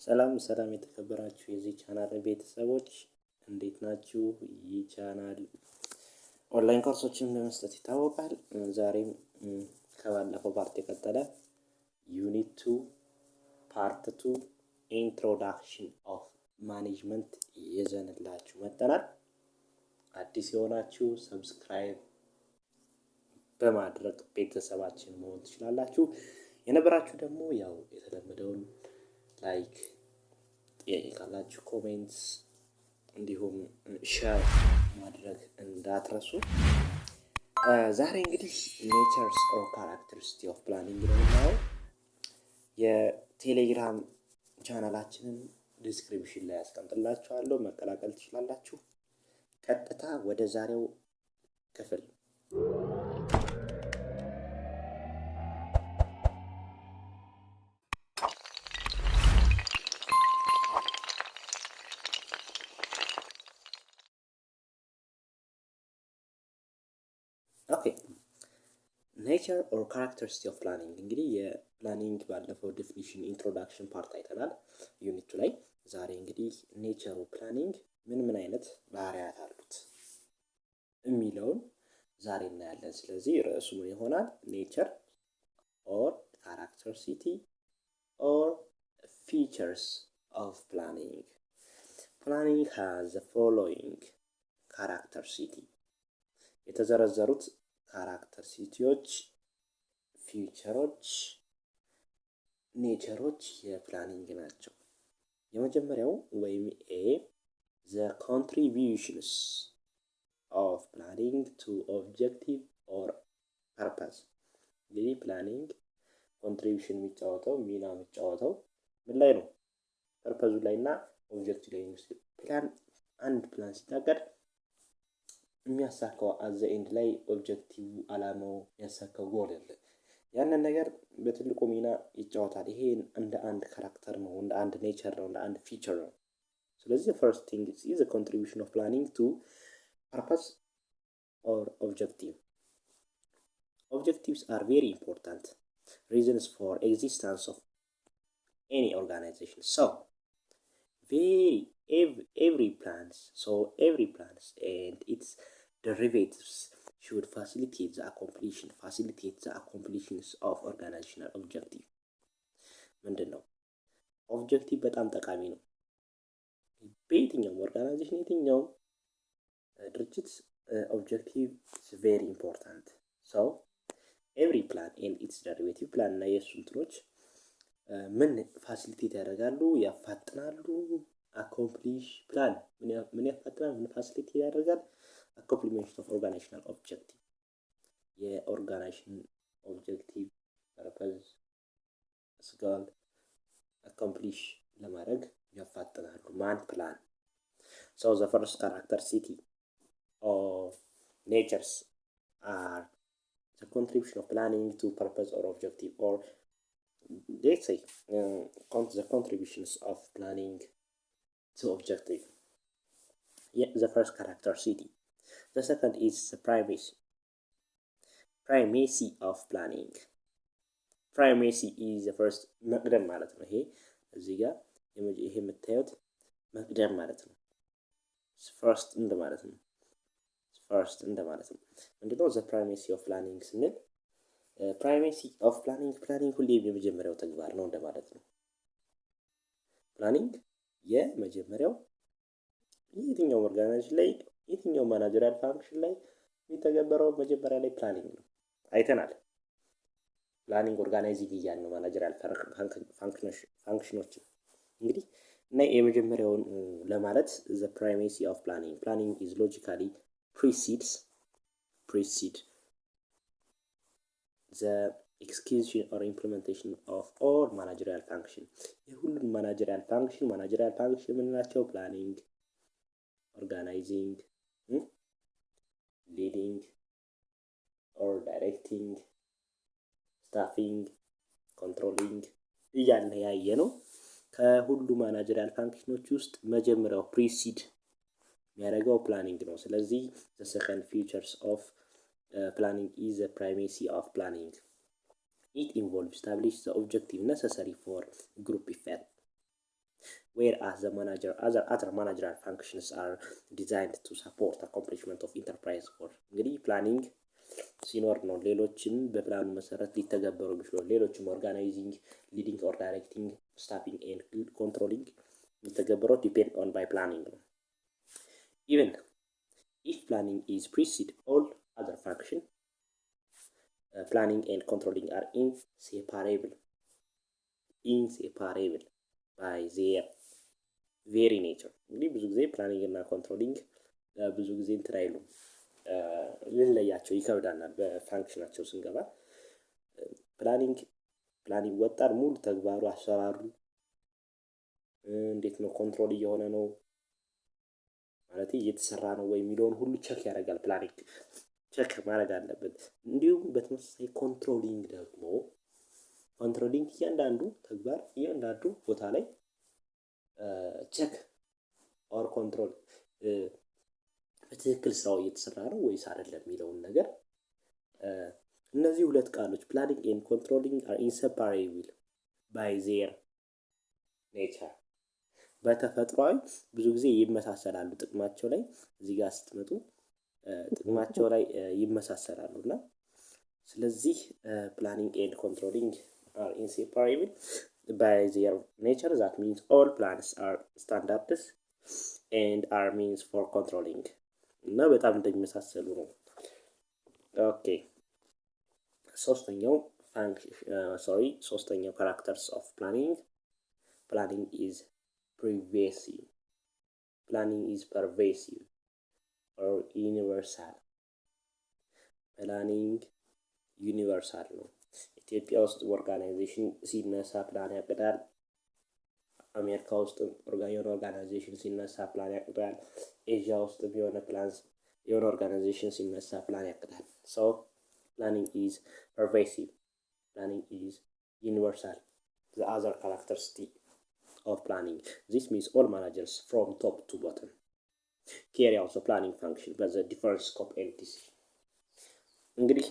ሰላም የተከበራችሁ የዚህ ቻናል ቤተሰቦች እንዴት ናችሁ? ይህ ቻናል ኦንላይን ኮርሶችን በመስጠት ይታወቃል። ዛሬም ከባለፈው ፓርት የቀጠለ ዩኒት 2 ፓርት 2 ኢንትሮዳክሽን ኦፍ ማኔጅመንት ይዘንላችሁ መጥተናል። አዲስ የሆናችሁ ሰብስክራይብ በማድረግ ቤተሰባችን መሆን ትችላላችሁ። የነበራችሁ ደግሞ ያው የተለመደውን ላይክ ጥያቄ ካላችሁ ኮሜንትስ እንዲሁም ሼር ማድረግ እንዳትረሱ። ዛሬ እንግዲህ ኔቸርስ ኦር ካራክተሪስቲክስ ኦፍ ፕላኒንግ ነው የምናየው። የቴሌግራም ቻናላችንን ዲስክሪፕሽን ላይ አስቀምጥላችኋለሁ፣ መቀላቀል ትችላላችሁ። ቀጥታ ወደ ዛሬው ክፍል ኔቸር ኦር ካራክተሪስቲክስ ኦፍ ፕላኒንግ። እንግዲህ የፕላኒንግ ባለፈው ዴፊኒሽን ኢንትሮዳክሽን ፓርት አይተናል ዩኒቱ ላይ። ዛሬ እንግዲህ ኔቸሩ ፕላኒንግ ምን አይነት ባህሪያት አሉት የሚለውን ዛሬ እናያለን። ስለዚህ ርዕሱ ምን ይሆናል? ኔቸር ኦር ካራክተሪስቲክስ ኦር ፊቸርስ ኦፍ ፕላኒንግ። ፕላኒንግ ሃዝ ዘ ፎሎዊንግ ካራክተሪስቲክስ። የተዘረዘሩት ካራክተሪስቲክሶች፣ ፊቸሮች፣ ኔቸሮች የፕላኒንግ ናቸው። የመጀመሪያው ወይም ኤ ዘ ኮንትሪቢዩሽንስ ኦፍ ፕላኒንግ ቱ ኦብጀክቲቭ ኦር ፐርፐዝ። እንግዲህ ፕላኒንግ ኮንትሪቢዩሽን የሚጫወተው ሚና የሚጫወተው ምን ላይ ነው? ፐርፐዙ ላይ እና ኦብጀክቲቭ ላይ ነው። አንድ ፕላን ሲታቀድ የሚያሳካው አዘ ኤንድ ላይ ኦብጀክቲቭ አላማው የሚያሳካው ጎል አለ። ያንን ነገር በትልቁ ሚና ይጫወታል። ይሄ እንደ አንድ ካራክተር ነው፣ እንደ አንድ ኔቸር ነው፣ እንደ አንድ ፊቸር ነው። ስለዚህ first thing is the contribution of planning to purpose or objective. Objectives are very important reasons for existence of any organization. So every plans and its derivatives should facilitate the accomplishment of organizational objective. ምንድን ነው ኦብጀክቲቭ? በጣም ጠቃሚ ነው። በየትኛውም ኦርጋናይዜሽን የትኛውም ድርጅት ኦብጀክቲቭ is very important. So every plan and its derivative plan እና የእሱ እንትኖች ምን ፋሲሊቴት ያደርጋሉ? ያፋጥናሉ። አኮምፕሊሽ ፕላን ምን ያፋጥናል? ምን ፋሲሊቴት ያደርጋል? አኮምፕሊሜንት ኦፍ ኦርጋናይዜሽናል ኦብጀክቲቭ፣ የኦርጋናይዜሽን ኦብጀክቲቭ ፐርፐዝ ስጋል አኮምፕሊሽ ለማድረግ ያፋጥናሉ። ማን? ፕላን። So the first characteristic of natures are the contribution of planning to purpose or objective, or let's say the contributions of planning to objective. Yeah, the first characteristic. The second is the primacy of planning. Primacy is the first መቅደም ማለት ነው። ይሄ እዚህ ጋር ይሄ የምታዩት መቅደም ማለት ነው። ፈርስት እንደማለት ነው። ምንድነው the primacy of planning ስንል primacy of planning ሁሌም የመጀመሪያው ተግባር ነው እንደማለት ነው። ፕላኒንግ የመጀመሪያው የትኛው ኦርጋናይዜሽን ላይ የትኛው ማናጀሪያል ፋንክሽን ላይ የሚተገበረው መጀመሪያ ላይ ፕላኒንግ ነው። አይተናል። ፕላኒንግ ኦርጋናይዚንግ እያልን ነው ማናጀሪያል ፋንክሽኖች እንግዲህ እና የመጀመሪያውን ለማለት the primacy of planning is logically precedes the execution or implementation of all managerial function. የሁሉም managerial function የምንላቸው ፕላኒንግ፣ ኦርጋናይዚንግ፣ ሊዲንግ or directing፣ ስታፊንግ፣ ኮንትሮሊንግ እያልን ያየ ነው። ከሁሉ ማናጀሪያል ፋንክሽኖች ውስጥ መጀመሪያው ፕሪሲድ የሚያደርገው ፕላኒንግ ነው። ስለዚህ the second features of planning is the primacy of planning. It involves establish the objective necessary for group effect. whereas the other managerial functions are designed to support accomplishment of enterprise goal. እንግዲህ ፕላኒንግ ሲኖር ነው ሌሎችም በፕላኑ መሰረት ሊተገበሩ የሚችሉ ሌሎችም ኦርጋናይዚንግ፣ ሊዲንግ ኦር ዳይሬክቲንግ፣ ስታፊንግ ኤንድ ኮንትሮሊንግ የሚተገበረው ዲፔንድ ኦን ባይ ፕላኒንግ ነው። even if planning is precede all other function, planning and controlling are inseparable by their very nature. እንግዲህ ብዙ ጊዜ ፕላኒንግ እና ኮንትሮሊንግ ብዙ ጊዜ እንትን አይሉም ልንለያቸው ይከብዳናል በፋንክሽናቸው ስንገባ። ፕላኒንግ ወጣር ሙሉ ተግባሩ አሰራሩ እንዴት ነው ኮንትሮል እየሆነ ነው ማለት እየተሰራ ነው ወይ የሚለውን ሁሉ ቸክ ያደርጋል። ፕላኒንግ ቸክ ማድረግ አለበት። እንዲሁም በተመሳሳይ ኮንትሮሊንግ እያንዳንዱ ተግባር እያንዳንዱ ቦታ ላይ ቸክ ኦር ኮንትሮል በትክክል ስራው እየተሰራ ነው ወይስ አይደለም የሚለውን ነገር እነዚህ ሁለት ቃሎች ፕላኒንግ ኤንድ ኮንትሮሊንግ are inseparable by their nature በተፈጥሯዊ ብዙ ጊዜ ይመሳሰላሉ። ጥቅማቸው ላይ እዚህ ጋር ስትመጡ ጥቅማቸው ላይ ይመሳሰላሉና ስለዚህ ፕላኒንግ ኤንድ ኮንትሮሊንግ are inseparable by their nature. That means all plans are standards and are means for controlling. እና በጣም እንደሚመሳሰሉ ነው። ኦኬ ሶስተኛው characters of planning is pervasive or universal. ፕላኒንግ ዩኒቨርሳል ነው። ኢትዮጵያ ውስጥ ኦርጋናይዜሽን ሲነሳ ፕላን ያቅዳል። አሜሪካ ውስጥ የሆነ ኦርጋናይዜሽን ሲነሳ ፕላን ያቅዳል። ኤዥያ ውስጥ የሆነ ኦርጋናይዜሽን ሲነሳ ፕላን ያቅዳል። So planning is pervasive. Planning is universal. The other characteristic of planning. This means all managers from top to bottom carry out the planning function but the different scope and decision. እንግዲህ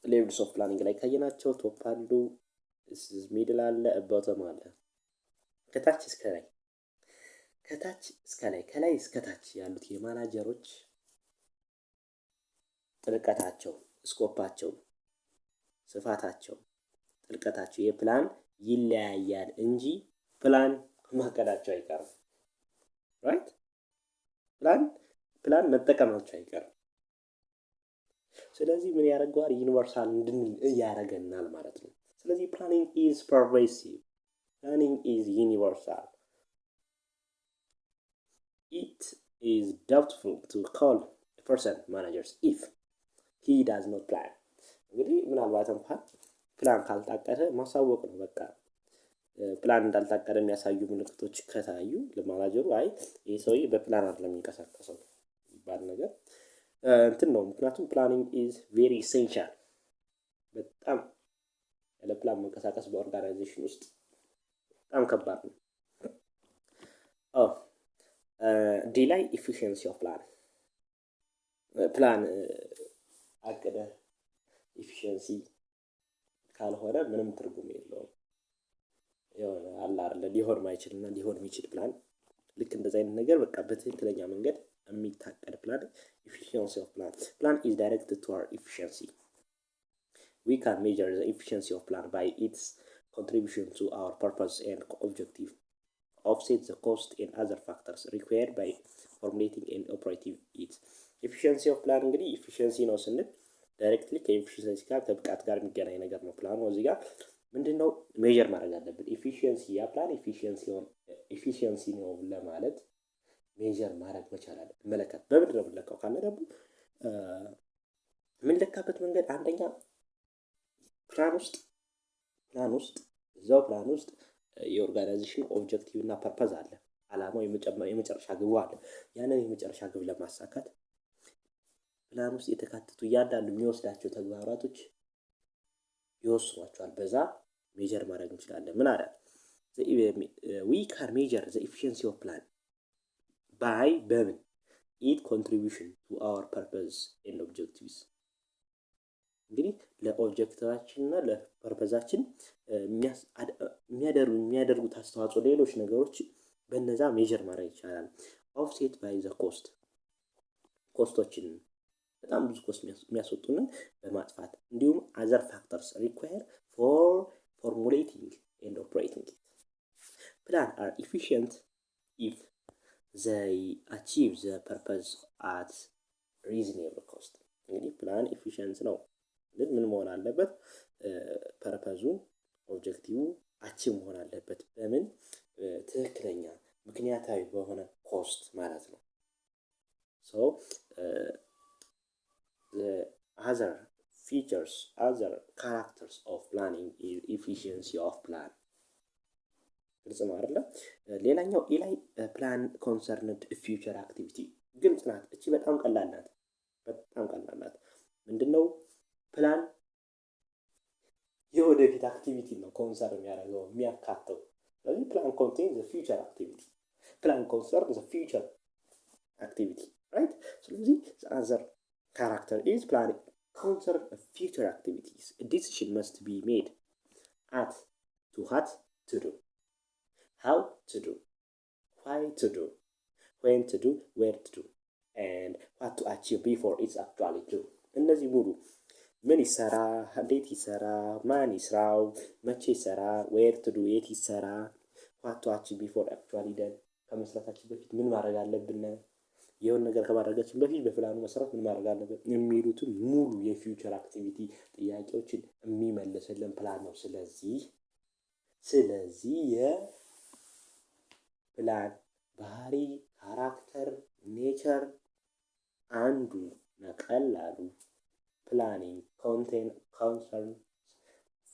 ሌቭልስ ኦፍ ፕላኒንግ ላይ ካየናቸው ቶፕ አሉ፣ ሚድል አለ፣ ቦተም አለ። ከታች እስከ ላይ ከላይ እስከ ታች ያሉት የማናጀሮች ጥልቀታቸው፣ ስኮፓቸው፣ ስፋታቸው፣ ጥልቀታቸው የፕላን ይለያያል እንጂ ፕላን ማቀዳቸው አይቀርም። ራይት ፕላን መጠቀማቸው አይቀርም። ስለዚህ ምን ያደርገዋል? ዩኒቨርሳል እንድንል ያደርገናል ማለት ነው። ስለዚህ ፕላኒንግ ኢዝ ፐርቬሲቭ፣ ፕላኒንግ ኢዝ ዩኒቨርሳል። ኢት ኢዝ doubtful to call a person managers if he does not plan. እንግዲህ ምናልባት እንኳን ፕላን ካልታቀደ ማሳወቅ ነው። በቃ ፕላን እንዳልታቀደ የሚያሳዩ ምልክቶች ከታዩ ለማናጀሩ አይ ይሄ ሰውዬ በፕላን አይደለም የሚንቀሳቀሰው ይባል ነገር እንትን ነው። ምክንያቱም ፕላኒንግ ኢዝ ቬሪ ኢሴንሻል። በጣም ያለ ፕላን መንቀሳቀስ በኦርጋናይዜሽን ውስጥ በጣም ከባድ ነው። ዲላይ ኢፊሽንሲ ኦፍ ፕላን አቅደ ኢፊሽንሲ ካልሆነ ምንም ትርጉም የለውም። የሆነ አለ አይደለ ሊሆን ማይችልና ሊሆን የሚችል ፕላን ልክ እንደዚህ አይነት ነገር በቃ በትክክለኛ መንገድ የሚታቀድ ፕላን efficiency of plan is directed to our efficiency. We can measure the efficiency of plan by its contribution to our purpose and objective, offset the cost and other factors required by formulating and operating it. Efficiency of plan እንግዲህ efficiency ነው ስንል ዳይሬክትሊ ከኤፊሽንሲ ጋር ከብቃት ጋር የሚገናኝ ነገር ነው። ፕላኑ እዚህ ጋር ምንድነው ሜጀር ማድረግ አለብን። ኤፊሺየንሲ ያ ፕላን ኤፊሺየንሲ ነው ለማለት ሜጀር ማድረግ መቻል አለ። መለካት በምንድን ነው የምንለካው ካለ ደግሞ የምንለካበት መንገድ አንደኛ ፕላን ውስጥ የኦርጋናይዜሽን ኦብጀክቲቭ እና ፐርፐዝ አለ። አላማው የመጨረሻ ግቡ አለ። ያንን የመጨረሻ ግብ ለማሳካት ፕላን ውስጥ የተካተቱ እያንዳንዱ የሚወስዳቸው ተግባራቶች ይወስኗቸዋል። በዛ ሜጀር ማድረግ እንችላለን። ምን አለ we can measure the efficiency of plan by its contribution to our purpose and objectives. እንግዲህ ለኦብጀክቲቫችንና ለፐርፐዛችን የሚያደርጉት አስተዋጽኦ ሌሎች ነገሮች በነዛ ሜጀር ማድረግ ይቻላል። ኦፍሴት ባይ ዘ ኮስት ኮስቶችን በጣም ብዙ ኮስት የሚያስወጡንን በማጥፋት እንዲሁም አዘር ፋክተርስ ሪኳየር ፎር ፎርሙሌቲንግ ኤንድ ኦፕሬቲንግ ፕላን አር ኢፊሽንት ኢፍ ዘይ አቺቭ ዘ ፐርፐዝ አት ሪዝኔብል ኮስት። እንግዲህ ፕላን ኢፊሽንት ነው ምን መሆን አለበት? ፐርፐዙ ኦብጀክቲቭ አቺቭ መሆን አለበት በምን ትክክለኛ ምክንያታዊ በሆነ ኮስት ማለት ነው። ሶ the other features, other characters of planning is efficiency of plan. ግልጽ ነው አይደለ? ሌላኛው ኢላይ ፕላን ኮንሰርንድ ፊውቸር አክቲቪቲ ግልጽ ናት። እቺ በጣም ቀላል ናት። ምንድነው ፕላን የወደፊት አክቲቪቲ ነው ኮንሰርን የሚያደርገው የሚያካተው። ስለዚህ ፕላን ኮንቴን ዘ ፊውቸር አክቲቪቲ ፕላን ኮንሰርን ዘ ፊውቸር አክቲቪቲ ራይት። ስለዚህ አዘር character is planning concern future activities. A decision must be made at to what to do, how to do, why to do, when to do, where to do, and what to achieve before it's actually due. እነዚህ ሙሉ ምን ይሰራ፣ እንዴት ይሰራ፣ ማን ይስራው፣ መቼ ይሰራ፣ where to do የት ይሰራ፣ what to achieve before actually done ከመስራታችን በፊት ምን ማድረግ አለብን፣ የሆነ ነገር ከማድረጋችን በፊት በፕላኑ መሰረት ምን ማድረግ አለብን የሚሉትን ሙሉ የፊውቸር አክቲቪቲ ጥያቄዎችን የሚመልስልን ፕላን ነው። ስለዚህ የፕላን ባህሪ ካራክተር ኔቸር አንዱ ቀላሉ ፕላኒንግ ኮንቴን ኮንሰርን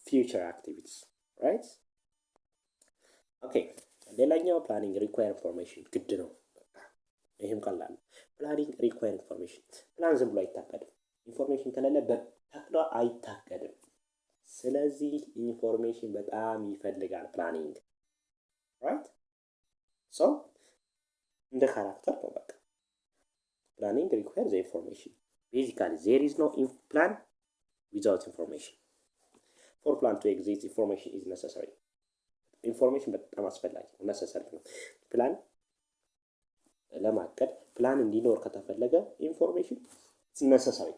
ፊውቸር አክቲቪቲስ ራይት። ኦኬ ሌላኛው ፕላኒንግ ሪኳየር ኢንፎርሜሽን ግድ ነው። ይሄም ቀላል ፕላኒንግ ሪኳየር ኢንፎርሜሽን ፕላን ዝም ብሎ አይታቀድም። ኢንፎርሜሽን ከሌለ በታቅዶ አይታቀድም። ስለዚህ ኢንፎርሜሽን በጣም ይፈልጋል ፕላኒንግ ራይት። ሶ እንደ ካራክተር ነው በቃ ፕላኒንግ ሪኳየር ዘ ኢንፎርሜሽን ቤዚካሊ ዜር ኢዝ ኖ ፕላን ዊዛውት ኢንፎርሜሽን ፎር ፕላን ቱ ኤግዚስት ኢንፎርሜሽን ኢዝ ነሰሰሪ። ኢንፎርሜሽን በጣም አስፈላጊ ነው፣ ነሰሰሪ ነው። ፕላን ለማቀድ ፕላን እንዲኖር ከተፈለገ ኢንፎርሜሽን ነሰሰሪ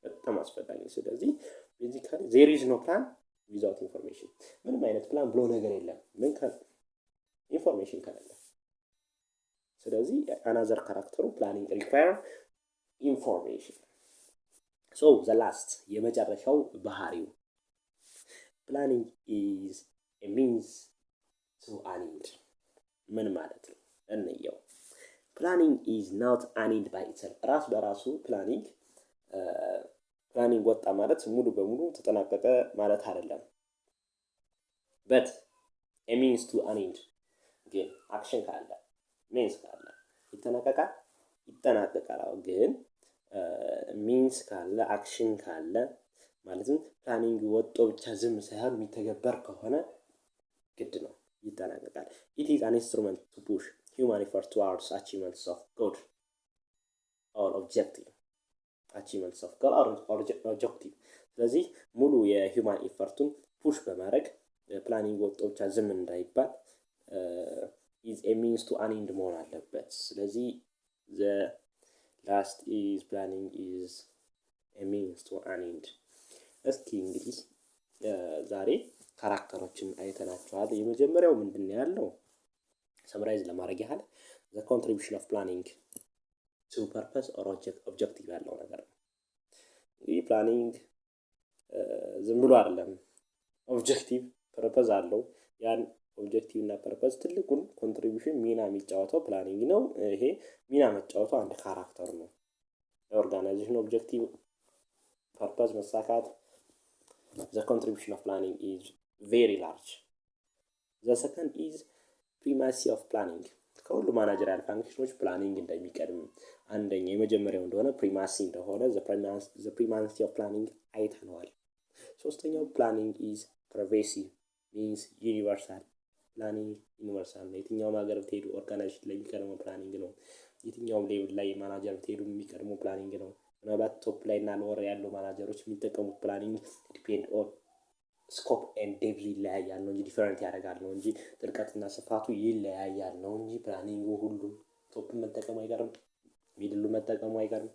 በጣም አስፈላጊ። ስለዚህ ቤዚካሊ ዜር ኢዝ ኖ ፕላን ዊዛውት ኢንፎርሜሽን። ምንም አይነት ፕላን ብሎ ነገር የለም ምን ኢንፎርሜሽን ከሌለ። ስለዚህ አናዘር ካራክተሩ ፕላኒንግ ሪኳየር ኢንፎርሜሽን። ሶ ዘ ላስት የመጨረሻው ባህሪው ፕላኒንግ ኢዝ ኤ ሚንስ ቱ አን ኤንድ። ምን ማለት ነው እንየው። ፕላኒንግ ኢዝ ናት አን ኤንድ ባይ ኢትሰልፍ። ራስ በራሱ ፕላኒንግ ወጣ ማለት ሙሉ በሙሉ ተጠናቀቀ ማለት አይደለም። በት ኤ ሚንስ ቱ አን ኤንድ ግን አክሽን ካለ ሚንስ ካለ ይጠናቀቃል። ግን ሚንስ ካለ አክሽን ካለ ማለትም ፕላኒንግ ወጦ ብቻ ዝም ሳይሆን የሚተገበር ከሆነ ግድ ነው ይጠናቀቃል። ኢት ኢዝ አን ኢንስትሩመንት ቱ ፑሽ human effort towards achievements of good or objective achievements of goal or objective። ስለዚህ ሙሉ የሂውማን ኢፈርቱን ፑሽ በማድረግ ፕላኒንግ ወጥቶ ብቻ ዝም እንዳይባል is a means to an end መሆን አለበት። ስለዚህ the last is planning is a means to an end። እስኪ እንግዲህ ዛሬ ካራክተሮችን አይተናቸዋል። የመጀመሪያው ምንድን ነው ያለው ሰምራይዝ ለማድረግ ያህል the contribution of planning to purpose or objective ያለው ነገር ነው። ይህ ፕላኒንግ ዝም ብሎ አይደለም፣ ኦብጀክቲቭ ፐርፐዝ አለው። ያን ኦብጀክቲቭ እና ፐርፐዝ ትልቁን ኮንትሪቢዩሽን ሚና የሚጫወተው ፕላኒንግ ነው። ይሄ ሚና መጫወተው አንድ ካራክተር ነው። የኦርጋናይዜሽን ኦብጀክቲቭ ፐርፐዝ መሳካት the contribution of planning is very large። the second is primacy of planning። ከሁሉ ማናጀሪያል ፋንክሽኖች ፕላኒንግ እንደሚቀድም አንደኛ የመጀመሪያው እንደሆነ ፕሪማሲ እንደሆነ the primacy of planning አይተነዋል። ሶስተኛው ፕላኒንግ is pervasive means universal። ፕላኒንግ ዩኒቨርሳል ነው። የትኛውም ሀገር ብትሄዱ ኦርጋናይዜሽን ላይ የሚቀድመው ፕላኒንግ ነው። የትኛውም ሌቭል ላይ ማናጀር ብትሄዱ የሚቀድመው ፕላኒንግ ነው። ምናልባት ቶፕ ላይ እና ሎወር ያሉ ማናጀሮች የሚጠቀሙት ፕላኒንግ ዲፔንድ ኦን ስኮፕ ኤንድ ዴፕዝ ይለያያል ነው እንጂ ዲፈረንት ያደርጋል ነው እንጂ ጥልቀትና ስፋቱ ይለያያል ነው እንጂ ፕላኒንጉ ሁሉም ቶፕን መጠቀሙ አይቀርም፣ ሚድሉ መጠቀሙ አይቀርም፣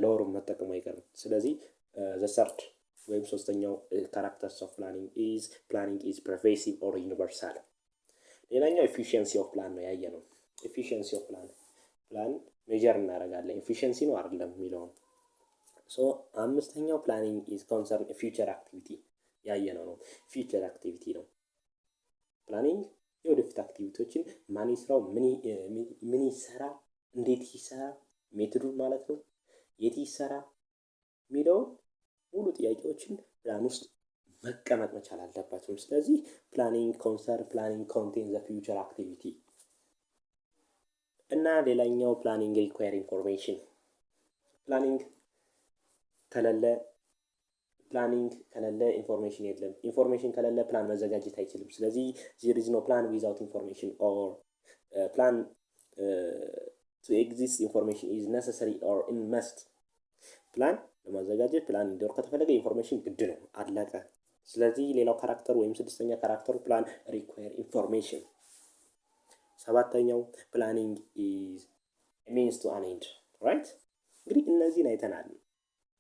ሎወሩን መጠቀሙ አይቀርም። ስለዚህ ዘ ሰርድ ወይም ሶስተኛው ካራክተርስ ኦፍ ፕላኒንግ ኢዝ ፐርቬሲቭ ኦር ዩኒቨርሳል። ሌላኛው ኤፊሽንሲ ኦፍ ፕላን ነው ያየ ነው። ኤፊሽንሲ ኦፍ ፕላን ሜጀር እናደርጋለን ኤፊሽንሲ ነው አይደለም የሚለውን። ሶ አምስተኛው ፕላኒንግ ኢዝ ኮንሰርን ፊውቸር አክቲቪቲ ያየነው ነው። ፊውቸር አክቲቪቲ ነው ፕላኒንግ የወደፊት አክቲቪቲዎችን ማን ይስራው፣ ምን ይሰራ፣ እንዴት ይሰራ፣ ሜቶዱን ማለት ነው፣ የት ይሰራ የሚለውን ሙሉ ጥያቄዎችን ፕላን ውስጥ መቀመጥ መቻል አለባቸው። ስለዚህ ፕላኒንግ ኮንቴን ዘ ፊውቸር አክቲቪቲ እና ሌላኛው ፕላኒንግ ሪኳየር ኢንፎርሜሽን። ፕላኒንግ ከሌለ ኢንፎርሜሽን የለም። ኢንፎርሜሽን ከሌለ ፕላን መዘጋጀት አይችልም። ስለዚህ there is no plan without information or plan to exist information is necessary or in must። ፕላን ለማዘጋጀት ፕላን እንዲኖር ከተፈለገ ኢንፎርሜሽን ግድ ነው፣ አለቀ። ስለዚህ ሌላው ካራክተር ወይም ስድስተኛ ካራክተሩ ፕላን ሪኳየር ኢንፎርሜሽን። ሰባተኛው ፕላኒንግ ኢዝ ሚንስ ቱ አን ኤንድ ራይት። እንግዲህ እነዚህን አይተናል።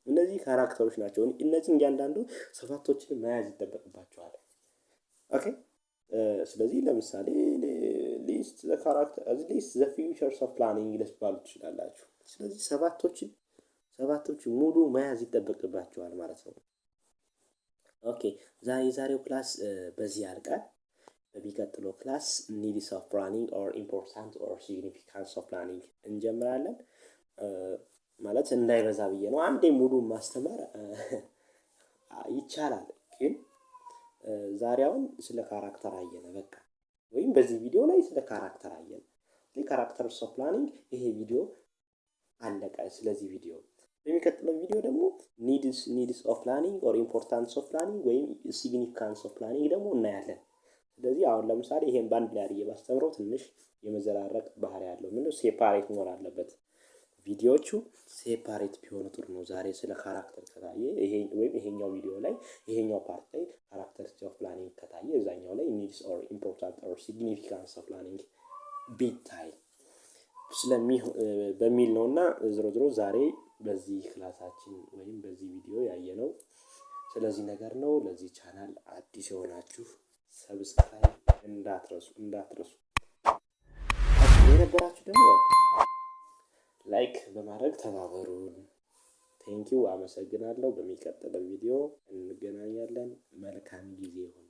እነዚህ ካራክተሮች ናቸው። እነዚህ እያንዳንዱ ሰባቶችን መያዝ ይጠበቅባቸዋል። ኦኬ ስለዚህ ለምሳሌ ሊስት ዘ ካራክተር ሊስት ዘ ፊውቸርስ ኦፍ ፕላኒንግ ልትባሉ ትችላላችሁ። ስለዚህ ሰባቶች ሙሉ መያዝ ይጠበቅባቸዋል ማለት ነው። ኦኬ የዛሬው ክላስ በዚህ ያልቃል። በሚቀጥለው ክላስ ኒድስ ኦፍ ፕላኒንግ ኦር ኢምፖርታንስ ኦር ሲግኒፊካንስ ኦፍ ፕላኒንግ እንጀምራለን። ማለት እንዳይበዛ ብዬ ነው። አንዴ ሙሉ ማስተማር ይቻላል፣ ግን ዛሬውን ስለ ካራክተር አየነ በቃ፣ ወይም በዚህ ቪዲዮ ላይ ስለ ካራክተር አየነ። ካራክተርስ ኦፍ ፕላኒንግ ይሄ ቪዲዮ አለቀ። ስለዚህ ቪዲዮ በሚቀጥለው ቪዲዮ ደግሞ ኒድስ ኦፍ ፕላኒንግ ኦር ኢምፖርታንስ ኦፍ ፕላኒንግ ወይም ሲግኒፊካንስ ኦፍ ፕላኒንግ ደግሞ እናያለን። ስለዚህ አሁን ለምሳሌ ይሄን ባንድ ላይ አድርጌ ባስተምረው ትንሽ የመዘራረቅ ባህሪ ያለው ምንድነው ሴፓሬት መሆን አለበት። ቪዲዮቹ ሴፓሬት ቢሆኑ ጥሩ ነው። ዛሬ ስለ ካራክተር ከታየ ይሄኛው ቪዲዮ ላይ ይሄኛው ፓርት ላይ ካራክተርስ ኦፍ ፕላኒንግ ከታየ እዛኛው ላይ ኒድስ ኦር ኢምፖርታንት ኦር ሲግኒፊካንስ ኦፍ ፕላኒንግ ቢታይ በሚል ነውና ዝሮ ዛሬ በዚህ ክላሳችን ወይም በዚህ ቪዲዮ ያየነው ስለዚህ ነገር ነው። ለዚህ ቻናል አዲስ የሆናችሁ ሰብስክራይብ እንዳትረሱ የነበራችሁ ደግሞ ላይክ በማድረግ ተባበሩን። ቴንኪው፣ አመሰግናለሁ። በሚቀጥለው ቪዲዮ እንገናኛለን። መልካም ጊዜ ይሁን።